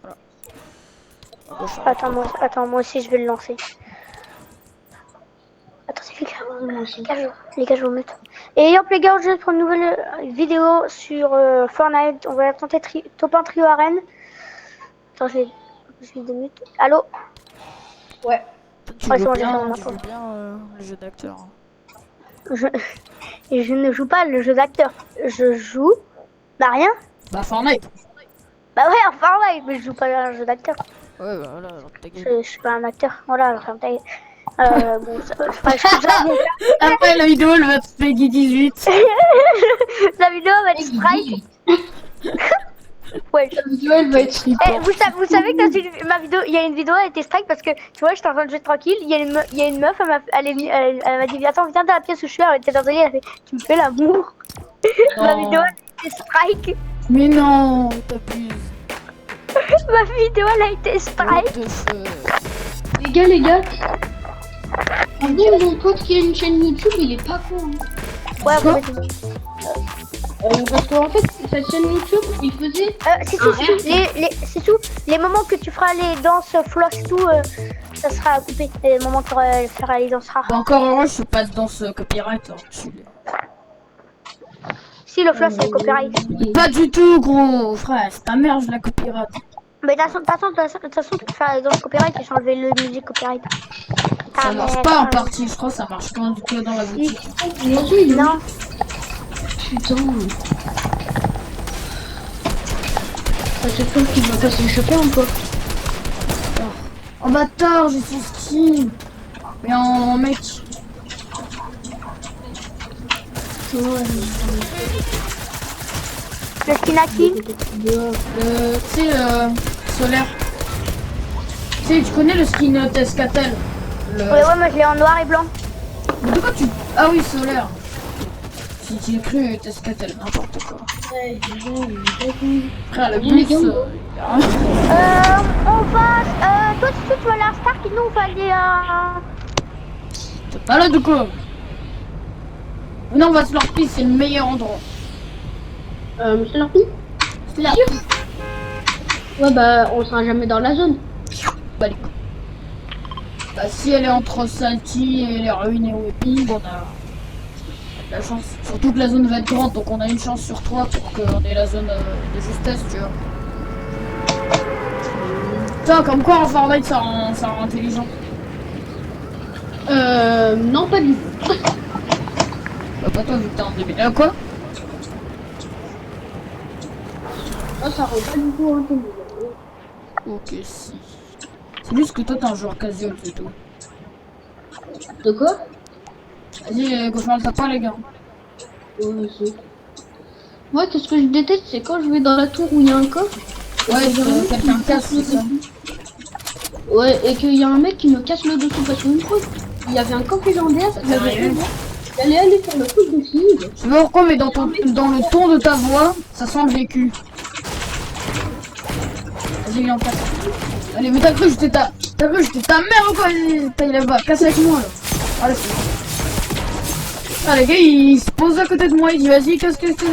Voilà. Attends, moi aussi je vais le lancer. Attends, c'est les gars, je vous mute. Et hop les gars, juste pour une nouvelle vidéo sur Fortnite, on va tenter top 1 trio arène. Attends, je vais démute. Allô? Ouais. Tu Ouais, joues c'est bon, j'ai fait bien, mon tu info. joues bien le jeu d'acteur. Je ne joue pas le jeu d'acteur. Je joue... Bah rien. Bah Fortnite. Bah ouais, enfin ouais, mais je joue pas un jeu d'acteur. Ouais, bah voilà, alors ta gueule. Je suis pas un acteur. Voilà, alors ferme ta gueule. Bon, je Après la vidéo, elle va te Peggy 18. la vidéo va être strike. Ouais. La vidéo, elle va être Eh, vous savez que dans ma vidéo, il y a une vidéo, elle était strike parce que tu vois, j'étais en train de jouer tranquille. Il y a une meuf, elle est venue, elle m'a dit attends, viens dans la pièce où je suis. Elle était dans le lit, elle a fait tu me fais l'amour. Ma vidéo, elle était strike. Mais non, t'abuses. Ma vidéo, elle a été strike. What the fuck. Les gars. En vrai, mon pote qui a une chaîne YouTube, il est pas con. Hein. Ouais, Quoi Parce qu'en fait, sa chaîne YouTube, il faisait. c'est tout, c'est tout. Les moments que tu feras les danses floss tout, ça sera coupé. Les moments que tu feras les danses rares. Bah encore heureux, je fais pas de danse copyright. Hein. Si le floss c'est copyright. Pas du tout, gros frère, c'est ta mère, je la copyright. Mais de toute façon, tu peux faire les danses copyright et j'ai enlevé le musique copyright. Ça marche pas en partie, je crois que ça marche que dans la boutique. Non. Putain. C'est toi qui va passer le choper encore. Oh bâtard, j'ai son skin. Mais en mec. Le skin à qui? Tu sais, solaire. Tu sais, tu connais le skin Tescatel? Ouais, moi je l'ai en noir et blanc. Mais de quoi tu... Ah oui, solaire. Si j'ai cru Tescatel, n'importe quoi. Frère, le bus... On va... toi tu vas aller à Stark et nous on va aller à... T'es pas là de quoi? Non, on va se leur piste, c'est le meilleur endroit. Monsieur Larpy? Ouais, bah, on sera jamais dans la zone. Bah, les couilles. Bah, si elle est entre Salty et les ruines et Weeping, on a la chance. Surtout que la zone va être grande, donc on a une chance sur 3 pour qu'on ait la zone de justesse, tu vois. Putain, comme quoi en Fortnite ça rend intelligent. Non, pas du tout. Bah, pas toi vu que t'es en 2000. Quoi? Oh, ça rend pas du tout intelligent. Ok, si. C'est juste que toi t'es un joueur casual, c'est tout. De quoi? Vas-y, cauchemar le tapin, les gars. Moi, qu'est-ce que je déteste, c'est quand je vais dans la tour où il y a un coffre. Ouais, quelqu'un casse, c'est ça. Ouais, et qu'il y a un mec qui me casse le dessous parce qu'une fois, il y avait un coffre légendaire, j'allais aller faire le truc de fille. Je sais pas pourquoi, mais dans le ton de ta voix, ça sent le vécu. Vas-y, viens, casse. Allez, mais t'as cru que j'étais ta mère ou quoi? T'as là-bas, casse avec moi, là. Allez, c'est bon. Ah, les gars, il se pose à côté de moi, il dit, vas-y, qu'est-ce que c'est? Toi,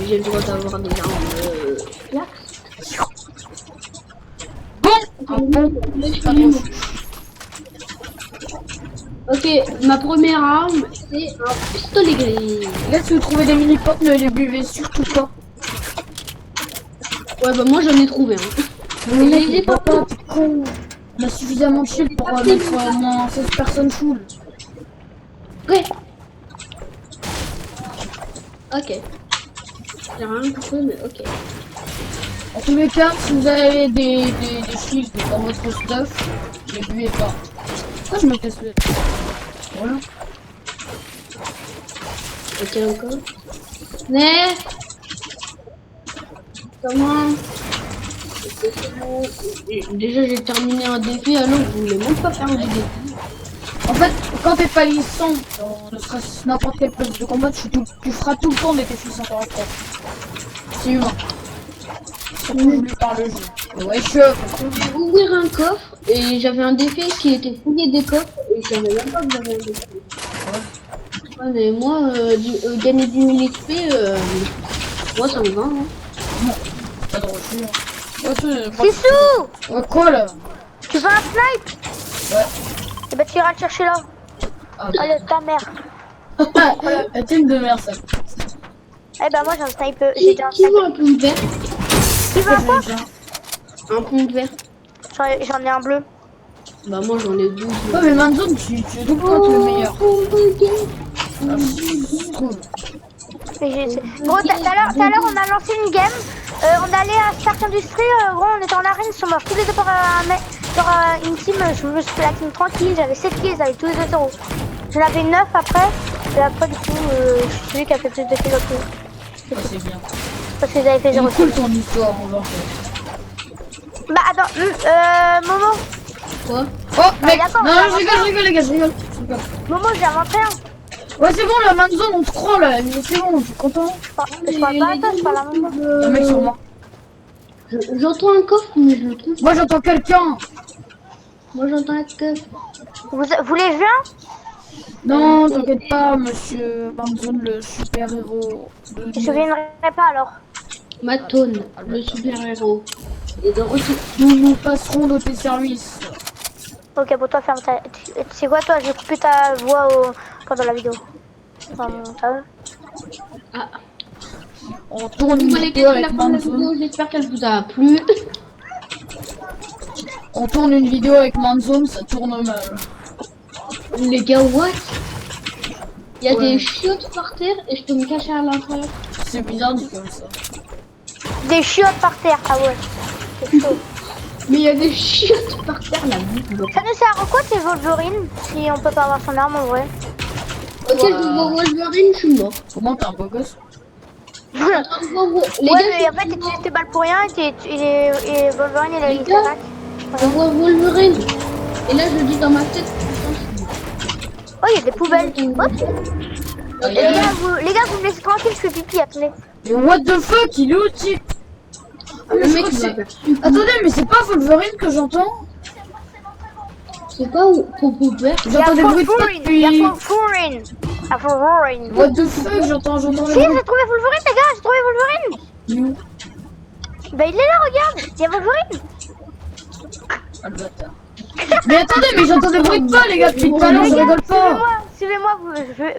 j'ai le droit d'avoir des armes plaques. Bon, c'est pas trop. Ok, ma première arme, c'est un pistolet gris. Là, si vous trouvez des mini-potes, ne les buvez surtout pas. Ouais, bah moi j'en ai trouvé un. Mais les t'es con. On a suffisamment de shield pour mettre au moins 16 personnes full. Ouais. Ok. J'ai rien compris, mais ok. En tous les cas, si vous avez des shields dans votre stuff, ne les buvez pas. Pourquoi je me casse le... Voilà. Ok, encore. Mais... Comment... Déjà j'ai terminé un défi alors je voulais même pas faire le défi. En fait, quand t'es pas lissant dans ne serait-ce n'importe quel poste de combat, tu feras tout le temps des défis 143. C'est humain. Surtout voulu par le jeu. Ouais, chef. Je vais ouvrir un coffre et j'avais un défi qui était fouillé des coffres et je savais même pas que j'avais un défi. Ouais, mais moi, gagner 10 000 XP, moi ça me va. Hein. Pas de refus. Ouais, Sissou, ouais, quoi là? tu veux un snipe? Ouais. Et bah tu iras le chercher là. Ah, Allez, ta mère. la team de merde ça. Eh bah moi j'ai un snipe. J'ai Qui, déjà un qui snipe. veut un pompe vert? Tu veux un quoi? Un pompe vert. J'en ai un bleu. Bah moi j'en ai 12. Ouais, mais Manzone, tu es tout le temps le meilleur. Ah, cool. Gros, tout à l'heure, on a lancé une game. On allait à Stark Industries. Gros, on était en arène. Ils sont morts tous les deux par une team. Je me suis fait la team tranquille. J'avais 7 kills. Ils avaient tous les deux 0. J'en avais 9 après. Et après, du coup, je suis celui qui a fait plus de kills que tout. Ah, c'est bien. Parce qu'ils avaient fait 0 C'est cool kills. ton histoire, on va. Bah, attends. Momo. Quoi? Oh, mec! d'accord, Non, d'accord. je rigole, les gars, je rigole. Momo, j'ai inventé un. Ouais, c'est bon, la Manzone, on te croit là. Mais c'est bon, t'es content? Je parle pas à toi, je parle à Momo. Un mec sur moi. J'entends un coffre, mais je le trouve. Moi, j'entends quelqu'un. Moi j'entends un coffre. Vous voulez que je vienne? Non, t'inquiète pas, monsieur Manzone, le super-héros. Je viendrai pas alors. Matone, le super-héros. Et de retour. Nous passerons de tes services. Ok, bon, toi, ferme ta. Tu sais quoi, toi, j'ai coupé ta voix pendant la vidéo. Enfin, montage. Ah, On tourne une vous les vidéo gars, c'est la avec fin de la Manzone. vidéo, j'espère qu'elle vous a plu. On tourne une vidéo avec Manzone, ça tourne mal. Les gars, what? Il y a Ouais. des chiottes par terre et je peux me cacher à l'intérieur. C'est bizarre dit comme ça. Des chiottes par terre, ah ouais. C'est chaud. Mais il y a des chiottes par terre là. Ça nous sert à quoi tes Wolverine si on peut pas avoir son arme en vrai? Ok, je vois Wolverine, je suis mort. Comment t'es un beau gosse? Les Ouais, mais gars, en fait, tu tes balles pour rien et Wolverine il a Les une gars. attaque. je vois Wolverine. Et là, je dis dans ma tête. Oh, il y a des poubelles. Oups. Ah, Les gars, vous me laissez tranquille, je fais pipi, attendez. Mais what the fuck, il est où, type? Ah, mais Le je mec, crois que il va c'est... faire. Attendez, mais c'est pas Wolverine que j'entends? C'est pas où Popo Vert. Il y a J'entends des bruits de pas Wolverine, il y a depuis... Wolverine. Ah, Wolverine. What the fuck, j'entends Si, les j'ai bruits. trouvé Wolverine, les gars, j'ai trouvé Wolverine. Il est où? Bah, il est là, regarde, il y a Wolverine. Ah, le bâtard. Mais attendez, mais j'entends des bruits de pas, les gars, depuis tout à l'heure, je rigole pas. Suivez-moi,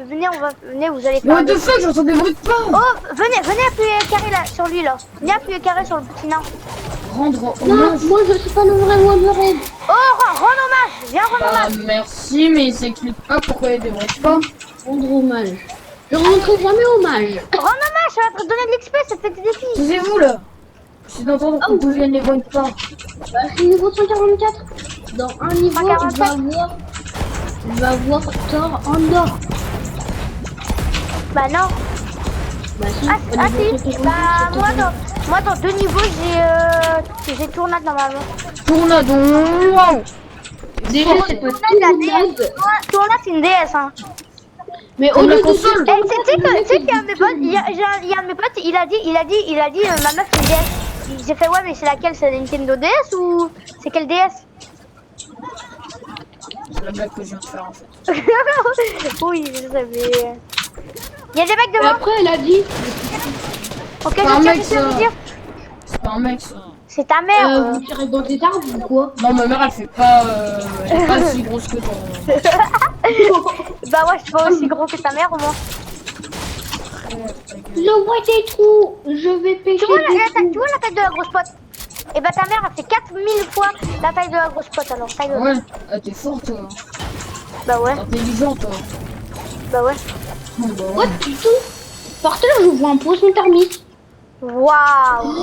venez, vous allez Mais faire. what the fuck, j'entends des bruits de pas. Oh, venez appuyer carré là, sur lui là. Venez appuyer carré sur le petit nain. Rendre Non, hommage. moi je suis pas le vrai Wolverine. Oh, rends hommage, viens rendre Ah, hommage. merci, mais il s'explique pas pourquoi il y a des bruits de pas. Rendre hommage. Je rentrerai jamais hommage. Rends hommage, ça va te donner de l'XP, ça te fait des défis. Taisez-vous là. C'est d'entendre d'où viennent les bruits de pas. Bah, je suis niveau 144. Dans un niveau, 147. je vais avoir Thor en or. Bah non. Bah si, Ah au niveau si. 144, Bah moi dans 2 niveaux j'ai tournade normalement. Tournade, waouh. déjà c'est pas Tournade, tournade c'est une DS hein. mais au Comme la lieu de console. Eh, tu sais qu'il y a un de mes potes, il y a un de mes potes, il a dit ma meuf c'est une DS. J'ai fait ouais mais c'est laquelle, c'est la Nintendo DS ou c'est quelle DS? C'est la blague que je viens de faire en fait. Oui je sais mais... Il y a des mecs Et devant. après elle a dit Ok pas un je mec, tire, ça. je tire. C'est pas un mec ça. C'est ta mère. vous tirez dans des arbres ou quoi? Non, ma mère elle est pas si grosse que toi. Bah ouais je suis pas aussi gros que ta mère au moins. Je vois des trous, je vais pêcher Tu vois, des tu vois la taille de la grosse pote? Et bah ta mère a fait 4000 fois la taille de la grosse pote alors taille de... Ouais, ah, t'es fort toi. Bah ouais, T'es intelligent toi. bah ouais. Oh, bah, ouais. What du tout? Par terre je vois un poisson thermique. Waouh.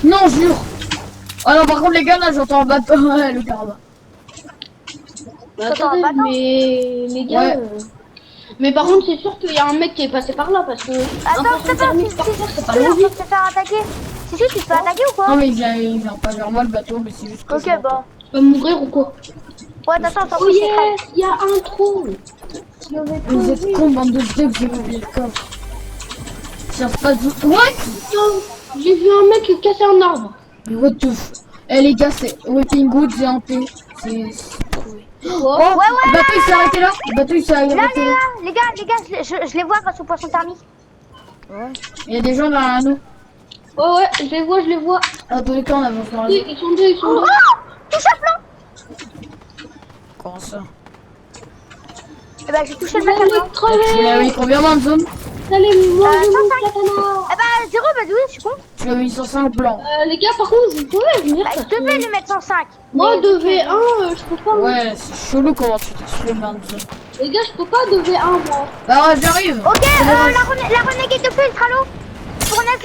Non, jure. Ah non, par contre les gars là j'entends un bateau. Ouais, le gars là. Bah, Attends, attendez, attends. mais les gars. Ouais. Mais par contre, c'est sûr qu'il y a un mec qui est passé par là parce que. Attends, un je poisson te fais thermique par terre, c'est pas on logique. peut te faire attaquer. C'est sûr, tu te fais attaquer ou Non quoi? mais il vient pas vers moi le bateau, mais c'est juste que Ok, je l'entends. bah. Tu vas mourir ou quoi? Ouais, attention, on s'en Oh fout, c'est yes, il y a un trou. Vous êtes con, bande de deux, vous avez oublié le coffre. Tiens, pas de... What? Non, j'ai vu un mec casser un arbre. Mais what the f... Eh les gars, c'est Whipping Good, j'ai hanté. C'est trouvé. Oh, Oh, le bateau il s'est arrêté là. Le bateau il s'est arrêté Là, là. les gars, je les vois grâce au poisson thermique. Ouais. Il y a des gens derrière nous. Ouais, je les vois. À tous les cas, on avance dans la Oui, zone. ils sont deux. Oh, touche à plan. Comment ça? Eh ben, j'ai touché le mec à plan. Tu l'as mis combien moins de zone? Allez, moi, 105. katana. Eh ben, 0, bah oui, je suis con. Tu l'as mis 105 blanc. Les gars, par contre, vous pouvez venir. Bah, je devais lui mettre 105. Moi, Mais- 2v1, je peux pas. Ouais, c'est chelou comment tu t'es sur de zone. Les gars, je peux pas 2v1, moi. Bah ouais, j'arrive. Ok, la renégade de feu, Tralo. Fournaise,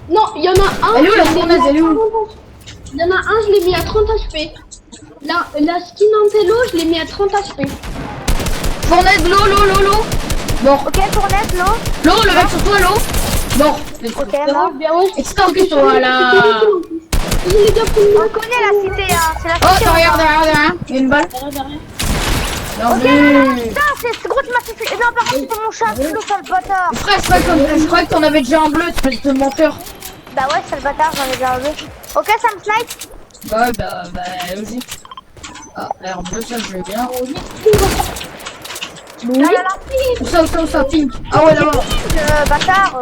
Non, il y en a un. Elle est où, la je l'ai fournaise, mis à elle est où 30 HP. Il y en a un, je l'ai mis à 30 HP. La skin Antello, je l'ai mis à 30 HP. Fournaise, l'eau. Bon, ok, fournaise, l'eau. l'eau, le mec sur toi, l'eau. Bon, Ok, mort. Bien, ouais. extorque toi là. Les gars, On connaît la cité, hein. C'est la Oh, cité. t'as derrière. Il y a une balle. Bien Ok, vu. putain, c'est gros, tu m'as fait. Non, par contre, c'est pour mon chat, le sale bâtard. Frère, je croyais que t'en avais déjà un bleu, espèce de menteur. Bah ouais, sale bâtard, j'en ai déjà enlevé. Ok, ça me snipe. Bah, logique. Ah, l'air bleu, ça, je veux bien. Là, là, là. Où ça, pink. Ah ouais, là-bas. Bâtard,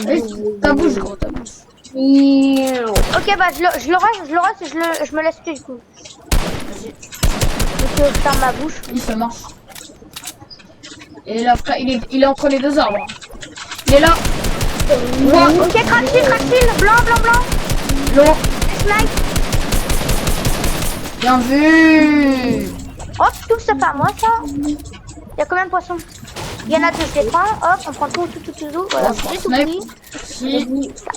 Eh, ta bouche, gros, ta bouche. Ok, bah je le reste et je me laisse tuer du coup. Je vais faire ma bouche. Oui, ça marche. Et là, frère, il est entre les deux arbres. Il est là. Ok, crack-kill, blanc. L'eau. Snipe. Bien vu. Hop, tout ça pas moi ça. Il y a combien de poissons? Il y en a deux, je les prends. Hop, on prend tout. Voilà, Oh, j'ai tout snipe. pris. Si.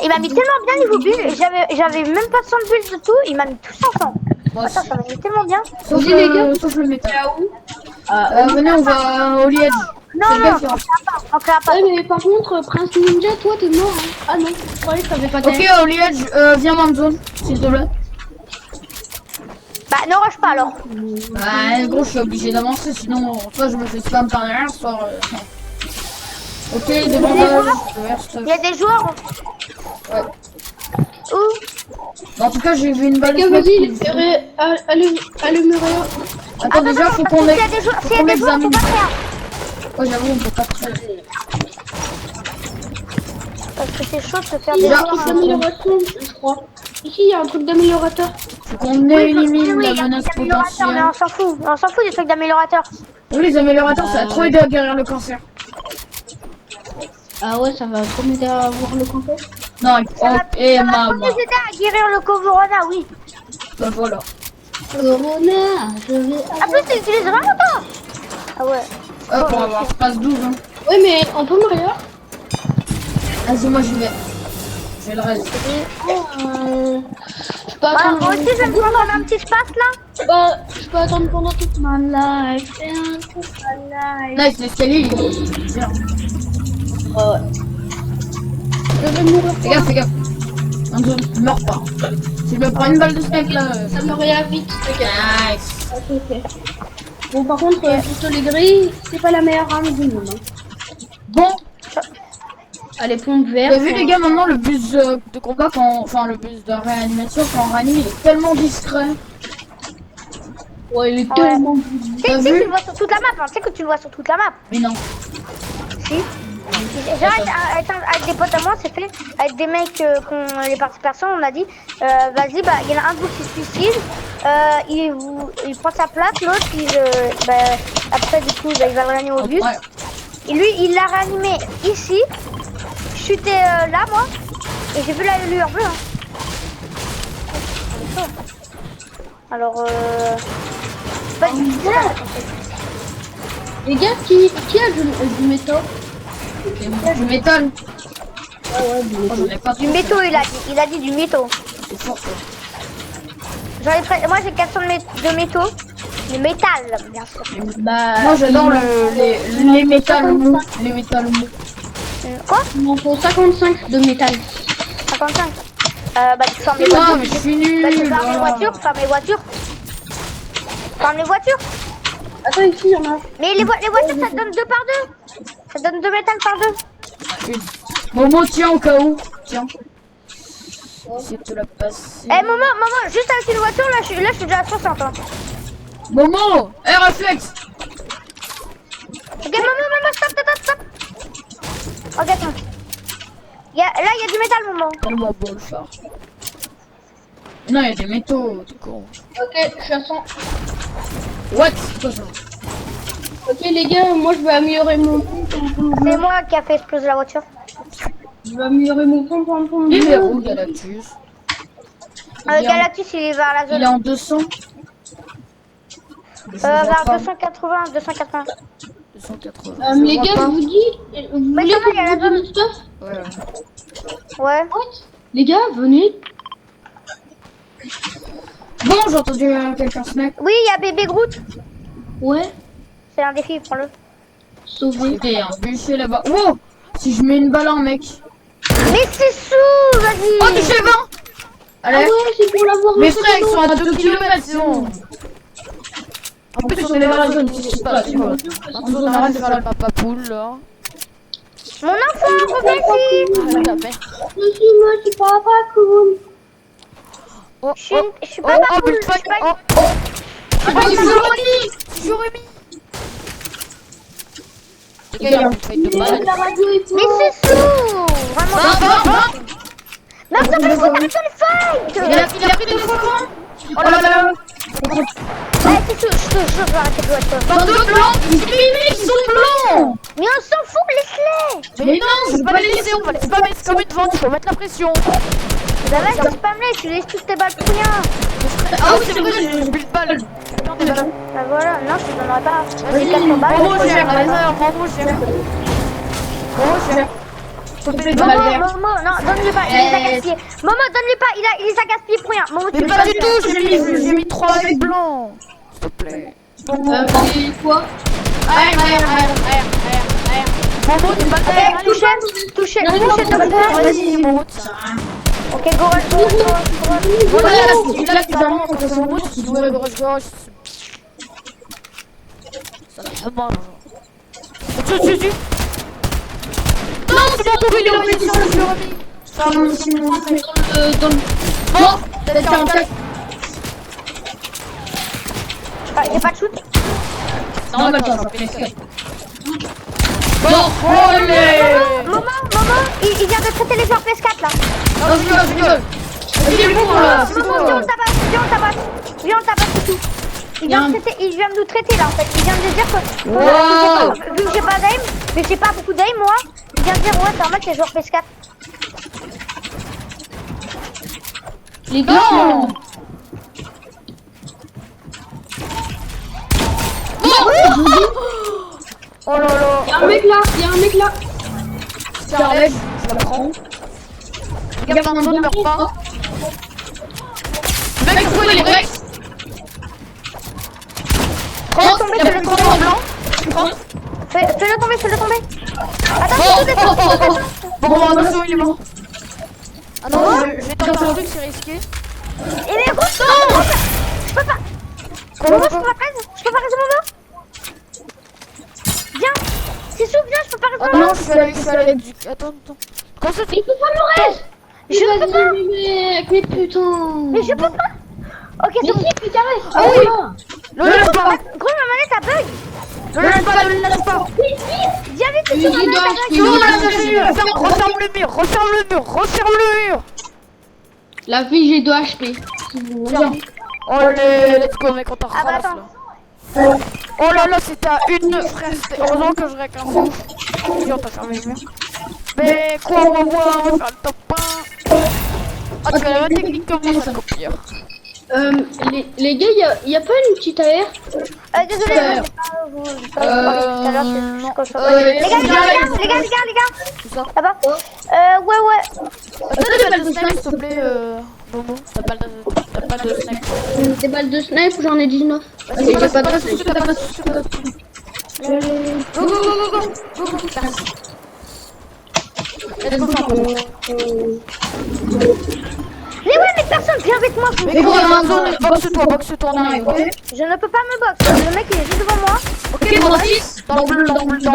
Il m'a mis tellement bien niveau bulle. Et j'avais même pas 100 bulles de tout. Il m'a mis tout 500. Moi Attends, aussi. ça m'a mis tellement bien. Sauf le métal. Venez, on va au liège. Non, C'est non, bien, on créera pas. Ouais, mais par contre, Prince Ninja, toi, t'es mort. Hein. Ah non, je croyais que t'avais pas Ok, au liège, viens dans la zone, s'il te plaît. Bah, ne rush pas alors. Bah, gros, je suis obligé d'avancer, sinon, soit je me fais spam par derrière, soit. Ok, devant Il y a des joueurs. Ouais. Où? En tout cas, j'ai vu une balle. Ok, vas-y, allume rien. Attends, déjà, faut qu'on S'il y a des joueurs, s'il y a des joueurs, faut examine. pas faire. Ouais, j'avoue, on peut pas très. Parce que c'est chaud de se faire Il des y a un joueurs. truc d'amélioration, je crois. Ici, il y a un truc d'améliorateur. Faut qu'on élimine Oui, la il y a des menace améliorateurs, mais potentielle. on s'en fout des trucs d'améliorateurs. Oui, les améliorateurs, ça a trop aidé à guérir le cancer. Ah ouais, ça va trop m'aider à avoir le cancer. Non, oh, et Ça va maman. nous aider à guérir le corona, oui. Bah voilà. Corona, je vais... En plus, tu utilises vraiment toi. Ah ouais. Hop, on va voir, passe 12. Hein. Ouais, mais on peut mourir. Vas-y, moi j'y vais. Je vais le reste. Je peux Voilà, attendre. moi aussi, je vais me prendre un petit espace là. Je peux attendre pendant toute ma life. Nice, l'escalier, il est bien. Ouais. Je vais mourir. Fais gaffe. Ne meurs pas. Si je me prends une balle de steak là. Ça me réinvite, les gars. Nice. Ok. Bon, par contre, pistolet gris, c'est pas la meilleure arme du monde. Hein. Bon, Allez, pompe vous verte. avez vu les gars, maintenant le bus de combat, enfin le bus de réanimation, quand on réanime, il est tellement discret. Ouais, il est Ouais. tellement... Tu sais, tu le vois sur toute la map, hein. Tu sais que tu le vois sur toute la map. Mais non. Si. Genre avec des potes à moi, c'est fait. Avec des mecs les participations, on a dit vas-y, bah il y en a un de vous qui se suicide. Il prend sa place, l'autre après du coup bah, il va le réanimer au bus. Ouais. Et lui il l'a réanimé ici. Je suis là moi. Et j'ai vu la lueur bleue. Hein. Alors c'est pas du tout là. Les gars, qui a du métaux? Du métal. Ouais, du Moi j'en ai pas Du métaux il a dit du métaux. C'est fort ça. Moi j'ai 400 de métaux. Du métal bien sûr. Bah, Moi j'adore les métals mous. Les métals mous. Quoi? il m'en faut 55 de métal. 55. Bah tu fermes les Non, voitures. mais je suis nul. Bah tu fermes les voilà. voitures, ferme les voitures. Ferme les voitures. Attends, ici, il y en a. Mais les voitures ça te donne 2 par 2. Ça donne 2 métal par 2. Une. Momo, tiens au cas où. Tiens. Essaye de te la passer. Eh maman, juste avec une voiture là je suis déjà à 60 hein. Momo. Eh, réflexe. Ok, maman, stop. Ok, attends. Là, il y a du métal, maman. Tellement beau le phare. Non, il y a des métaux, t'es con. Ok, je suis à 100. What? C'est quoi ça? Ok les gars, moi je vais améliorer mon pont. C'est moi qui a fait exploser la voiture. Je vais améliorer mon pont. Il est où, Galactus? Galactus, il est vers la Il zone. est en 200. Vers 280. 280. Les gars, je vous dis, vous voulez ça va, il y a que la je vous zone. dise stuff? Ouais. Ouais. Les gars, venez. Bon, j'ai entendu quelqu'un snack. Oui, il y a bébé Groot. Ouais, C'est un défi, prends-le. sauver. Il y a un bûcher là-bas. Oh! Si je mets une balle en mec. Mais c'est sous, vas-y. Oh, touché 20! Ah Allez. ouais, c'est pour l'avoir. Mes frères, ils sont à 2 km, c'est bon. En plus, on est dans la zone, qu'est-ce qui se passe? On arrête de faire la papa poule là. Mon enfant, reviens ici. Ah, merde. Moi, je suis pas cool. Oh, Je suis pas ma poule, je suis pas... Ah, c'est Jérémy! Les gars, il y a une feuille de balle. La radio est pour. Mais c'est sous. Vraiment. Non, ça fait trop personne fight. Il a pris 2 fois moins. Oh là là. Ouais, c'est sous, je te jure, je vais arrêter de jouer avec toi. Dans 2 blancs. Ils sont blancs. Mais on s'en fout, laisse-les. Mais non, je vais pas les laisser, on va les spammer, c'est comme une vente, il faut mettre la pression. Ça va, je spam-les, tu laisses toutes tes balles pour rien. Ah oui, c'est vrai, j'ai plus de balles. Non, des balles. Bah voilà, non, je te donnerai pas. Vas-y, Vas-y, 400 balles. Momo gère, Momo gère. Momo gère. Momo, non, donne-lui pas, il les a gaspillés. Momo, donne-lui pas, il les a gaspillés pour rien. Momo, tu Mais les pas as du tout, j'ai mis 3 avec blanc. S'il te plaît. C'est quoi? Momo, t'es pas derrière. Touché, Vas-y, Momo. Ok, go rush. Voilà, là, c'est vraiment quand c'est Momo, tu dois le rush gauche. Ça fait mal. Tu. Non, c'est pas pour il est revenu sur le Jérémy. Ça va aussi me montrer. Dans le. Bon, t'as fait un test. Y'a pas de shoot. Non, mais attends, ça fait l'escape. Bon, allez. Momo, il vient de traiter les joueurs PS4 là. Non, je rigole. Il est bon là, c'est Momo, viens, on tabasse. Viens, on tabasse, c'est tout. Il vient de nous traiter là en fait. Il vient de dire que. Wow. Vu que j'ai pas d'aim, mais j'ai pas beaucoup d'aim moi. Il vient de dire ouais, c'est normal que les joueurs PS4. Les gars. Non. Oh là là. Y'a un mec là. Tiens, Alex, je la prends. Regarde dans zone, meurs pas. Le mec, il est break. Il y a plus de en blanc. Fais-le tomber. Attends, Bon, attention, il est mort. Ah non, je vais tenter un truc, c'est risqué. il est gros. Je peux pas. Momo, je peux pas rester Momo. Viens. C'est sous, viens, je peux pas rester Ah Momo. non, je suis allé avec du... Attends. Comment ça fait? Il peut pas me reste. Je peux pas. Mais putain. Mais je peux pas. Ok, Mais c'est bon. si, putain, reste. Ah oui. Le lâche pas. Gros, ma manette a bug. Le lâche pas. Viens vite, c'est Mais sur ma dis manette a donc, bug. Non, là, referme le mur. La fille, j'ai 2 HP. Tiens. Allez, let's go, mec, on t'en Ah bah ramasse attends. là. Oh là là, c'était à une frère. Heureusement que je réclame ça. Si on t'a fermé le mur. Mais quoi, on va voir, on va faire le top 1. Ah, tu as la même technique que moi, ça copie. Les gars, y a pas une petite AR? Désolé, j'ai pas vous. Tout à l'heure, non. les gars. C'est ça. Là-bas. Ouais. T'as des balles de snipe, s'il te plaît, Momo. T'as pas de snipe. Des balles de snipe, j'en ai 19. Vas-y, j'ai pas de snipe. Go. Let's go, Mais personne, viens avec moi. mais gros, dans la zone, boxe-toi, on arrive, ok? Je ne peux pas me box. Le mec, il est juste devant moi. Ok, mon 6, dans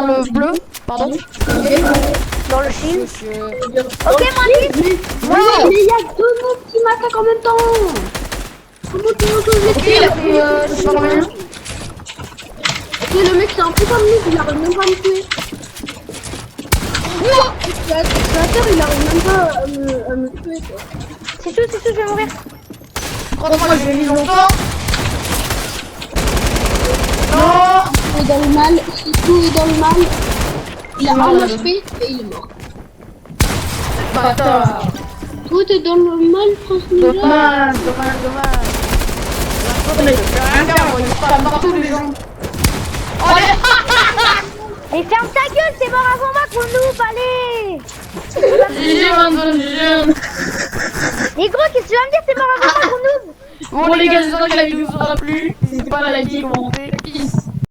le bleu, pardon. Dans le shield. Monsieur. Ok, moi 10. Mais y a 2 mots qui m'attaquent en même temps. Comment tu veux que je Ok, il a fait super bien. Ok, le mec c'est un putain de noob, il arrive même pas à me tuer. Créateur, il arrive même pas à me tuer quoi. C'est tout, je vais mourir. Franchement, je vais vivre longtemps. Non. Il est dans le mal, Sitou est dans le mal. Il a un HP et il est mort. Bâtard. Toi t'es dans le mal, Prince Ninja. Dommage. Mais je fais rien faire, moi, ils partent partout les gens. Oh, Mais ferme ta gueule, c'est mort avant moi qu'on noob, allez. GG, man, jeune. Mais gros, qu'est-ce que tu vas me dire, c'est mort avant moi qu'on noob. Bon, les gars, j'espère que la vidéo vous aura plu. N'hésitez pas à liker et commenter. Peace.